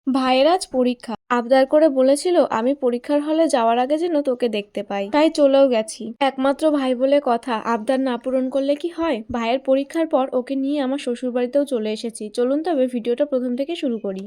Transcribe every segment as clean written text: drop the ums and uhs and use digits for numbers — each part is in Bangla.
ভাইয়ের আজ পরীক্ষা। আবদার করে বলেছিল আমি পরীক্ষার হলে যাওয়ার আগে যেন তোকে দেখতে পাই, তাই চলেও গেছি। একমাত্র ভাই বলে কথা, আবদার না পূরণ করলে কি হয়। ভাইয়ের পরীক্ষার পর ওকে নিয়ে আমার শ্বশুর বাড়িতেও চলে এসেছি। চলুন তবে ভিডিওটা প্রথম থেকে শুরু করি।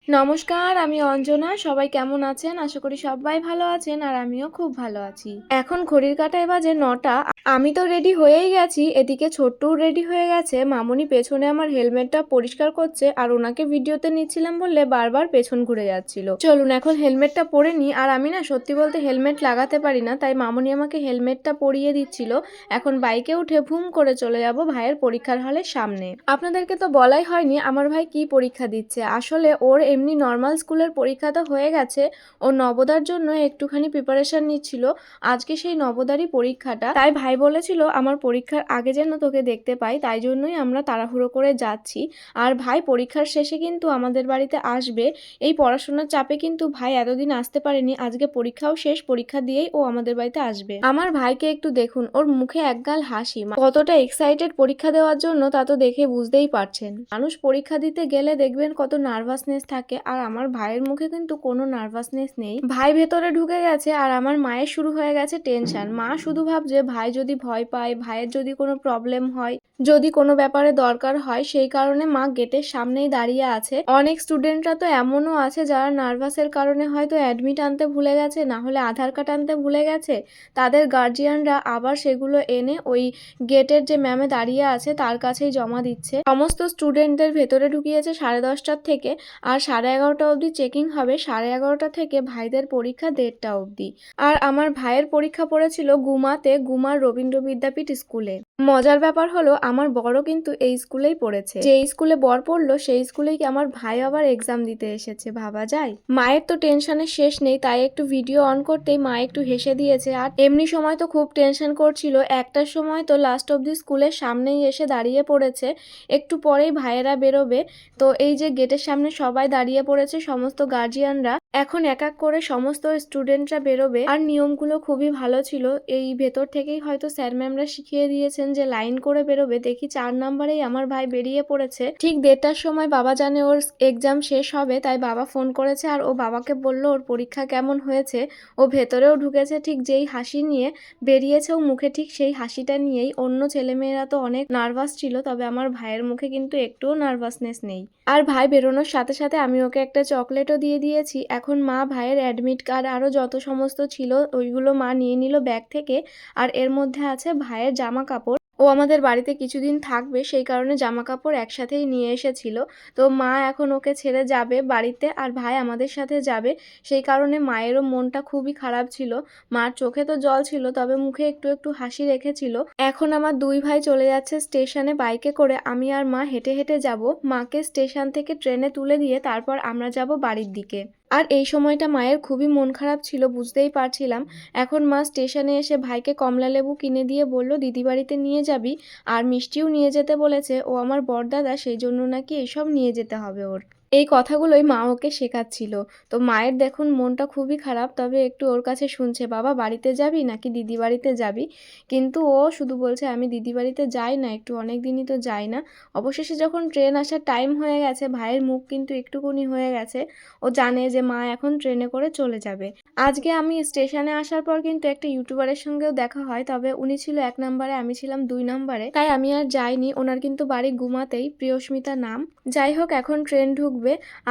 নমস্কার, আমি অঞ্জনা। সবাই কেমন আছেন? আশা করি সবাই ভালো আছেন, আর আমিও খুব ভালো আছি। এখন ঘড়ির কাঁটায় বাজে 9টা। আমি তো রেডি হয়েই গেছি, এদিকে ছোট্টও রেডি হয়ে গেছে। মামুনি পেছনে আমার হেলমেটটা পরিষ্কার করছে, আর ওনাকে ভিডিওতে নিচ্ছিলাম বললে বারবার পেছন ঘুরে যাচ্ছিল। চলুন এখন হেলমেটটা পরে নিই। আর আমি না সত্যি বলতে হেলমেট লাগাতে পারি না, তাই মামুনি আমাকে হেলমেটটা পরিয়ে দিচ্ছিল। এখন বাইকে উঠে ভুম করে চলে যাব ভাইয়ের পরীক্ষার হলের সামনে। আপনাদেরকে তো বলাই হয়নি আমার ভাই কি পরীক্ষা দিচ্ছে। আসলে ওর এমনি নর্মাল স্কুলের পরীক্ষা তো হয়ে গেছে, ও নবোদার জন্য একটুখানি প্রিপারেশন নিচ্ছিল। আজকে সেই নবোদারই পরীক্ষাটা, তাই ভাই বলেছিল আমার পরীক্ষার আগে যেন তোকে দেখতে পাই, তাই জন্যই আমরা তাড়াহুড়ো করে যাচ্ছি। আর ভাই পরীক্ষার শেষে কিন্তু আমাদের বাড়িতে আসবে। এই পড়াশোনার চাপে কিন্তু ভাই এতদিন আসতে পারেনি, আজকে পরীক্ষাও শেষ, পরীক্ষা দিয়েই ও আমাদের বাড়িতে আসবে। আমার ভাইকে একটু দেখুন, ওর মুখে একগাল হাসি, কতটা এক্সাইটেড পরীক্ষা দেওয়ার জন্য তা তো দেখে বুঝতেই পারছেন। মানুষ পরীক্ষা দিতে গেলে দেখবেন কত নার্ভাসনেস থাকে, আর আমার ভাইয়ের মুখে কিন্তু কোনো নার্ভাসনেস নেই। ভাই ভেতরে ঢুকে গেছে, আর আমার মায়ের শুরু হয়ে গেছে টেনশন। মা শুধু ভাবছে ভাই যদি ভয় পায়, ভাইয়ের যদি কোনো প্রবলেম হয়, যদি কোনো ব্যাপারে দরকার হয়, সেই কারণে মা গেটের সামনেই দাঁড়িয়ে আছে। অনেক স্টুডেন্টরা তো এমনও আছে যারা নার্ভাসের কারণে হয়তো অ্যাডমিট আনতে ভুলে গেছে, না হলে আধার কার্ড আনতে ভুলে গেছে। তাদের গার্জিয়ানরা আবার সেগুলো এনে ওই গেটের যে ম্যামে দাঁড়িয়ে আছে তার কাছেই জমা দিচ্ছে। সমস্ত স্টুডেন্টদের ভেতরে ঢুকিয়েছে 10:30টার থেকে, আর 11:30টা অবধি চেকিং হবে। 11:30টা থেকে ভাইদের পরীক্ষা 1:30টা অবধি। আর আমার ভাইয়ের পরীক্ষা পড়েছিল গুমাতে, গুমার রবীন্দ্র বিদ্যাপীঠ স্কুলে। মজার ব্যাপার হলো আমার বড় কিন্তু এই স্কুলেই পড়েছে। যে স্কুলে বর পড়লো সেই স্কুলেই আমার ভাই আবার এক্সাম দিতে এসেছে, ভাবা যায়। মায়ের তো টেনশনের শেষ নেই, তাই একটু ভিডিও অন করতেই মা একটু হেসে দিয়েছে। আর এমনি সময় তো খুব টেনশন করছিল, একটার সময় তো লাস্ট অবধি স্কুলের সামনেই এসে দাঁড়িয়ে পড়েছে। একটু পরেই ভাইয়েরা বেরোবে, তো এই যে গেটের সামনে সবাই দাঁড়িয়ে পড়েছে, সমস্ত গার্জিয়ানরা। এখন এক এক করে সমস্ত স্টুডেন্টরা বেরোবে। আর নিয়মগুলো খুবই ভালো ছিল, এই ভেতর থেকেই হয়তো স্যার ম্যামরা শিখিয়ে দিয়েছেন যে লাইন করে বেরোবে। দেখি 4 নম্বরেই আমার ভাই বেরিয়ে পড়েছে। ঠিক 1:30টার সময় বাবা জানে ওর এক্সাম শেষ হবে, তাই বাবা ফোন করেছে আর ও বাবাকে বলল ওর পরীক্ষা কেমন হয়েছে। ও ভেতরেও ঢুকেছে, ঠিক যেই হাসি নিয়ে বেরিয়েছে ও মুখে ঠিক সেই হাসিটা নিয়েই। অন্য ছেলেমেয়েরা তো অনেক নার্ভাস ছিল, তবে আমার ভাইয়ের মুখে কিন্তু একটুও নার্ভাসনেস নেই। আর ভাই বেরোনোর সাথে সাথে আমি ওকে একটা চকলেটও দিয়ে দিয়েছি। এখন মা ভাইয়ের অ্যাডমিট কার্ড আরও যত সমস্ত ছিল ওইগুলো মা নিয়ে নিল ব্যাগ থেকে। আর এর মধ্যে আছে ভাইয়ের জামা কাপড়। ও আমাদের বাড়িতে কিছুদিন থাকবে, সেই কারণে জামা কাপড় একসাথেই নিয়ে এসেছিল। তো মা এখন ওকে ছেড়ে যাবে বাড়িতে, আর ভাই আমাদের সাথে যাবে। সেই কারণে মায়েরও মনটা খুবই খারাপ ছিল। মার চোখে তো জল ছিল, তবে মুখে একটু একটু হাসি রেখেছিল। এখন আমার দুই ভাই চলে যাচ্ছে স্টেশনে বাইকে করে, আমি আর মা হেঁটে হেঁটে যাব। মাকে স্টেশন থেকে ট্রেনে তুলে দিয়ে তারপর আমরা যাব বাড়ির দিকে। আর এই সময়টা মায়ের খুবই মন খারাপ ছিল, বুঝতেই পারছিলাম। এখন মা স্টেশনে এসে ভাইকে কমলালেবু কিনে দিয়ে বলল দিদি বাড়িতে নিয়ে যাবি, আর মিষ্টিও নিয়ে যেতে বলেছে। ও আমার বড়দাদা, সেই জন্য নাকি এসব নিয়ে যেতে হবে ওর। এই কথাগুলোই মা ওকে শেখাচ্ছিল। তো মায়ের দেখুন মনটা খুবই খারাপ, তবে একটু ওর কাছে শুনছে বাবা বাড়িতে যাবি নাকি দিদি বাড়িতে যাবি। কিন্তু ও শুধু বলছে আমি দিদি বাড়িতে যাই না, একটু অনেক দিনই তো যাই না। অবশেষে যখন ট্রেন আসার টাইম হয়ে গেছে, ভাইয়ের মুখ কিন্তু একটুকুনি হয়ে গেছে। ও জানে যে মা এখন ট্রেনে করে চলে যাবে। আজকে আমি স্টেশনে আসার পর কিন্তু একটা ইউটিউবারের সঙ্গেও দেখা হয়, তবে উনি ছিল 1 নম্বরে, আমি ছিলাম 2 নম্বরে, তাই আমি আর যাইনি। ওনার কিন্তু বাড়ি গুমাতেই, প্রিয়স্মিতা নাম। যাই হোক এখন ট্রেন ঢুকবে।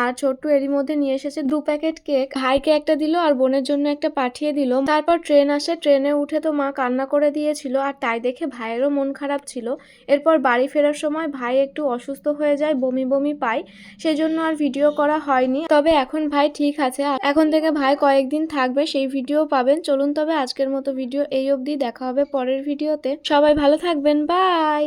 আর ছোট্ট এরই মধ্যে নিয়ে এসেছে 2 প্যাকেট কেক, ভাইকে একটা দিল আর বোনের জন্য একটা পাঠিয়ে দিল। তারপর ট্রেন আসে, ট্রেনে উঠে তো মা কান্না করে দিয়েছিল, আর তাই দেখে ভাইয়েরও মন খারাপ ছিল। এরপর বাড়ি ফেরার সময় ভাই একটু অসুস্থ হয়ে যায়, বমি বমি পায়, সেই জন্য আর ভিডিও করা হয়নি। তবে এখন ভাই ঠিক আছে, এখন থেকে ভাই কয়েকদিন থাকবে, সেই ভিডিও পাবেন। চলুন তবে আজকের মতো ভিডিও এই অবধি, দেখা হবে পরের ভিডিওতে। সবাই ভালো থাকবেন, বাই।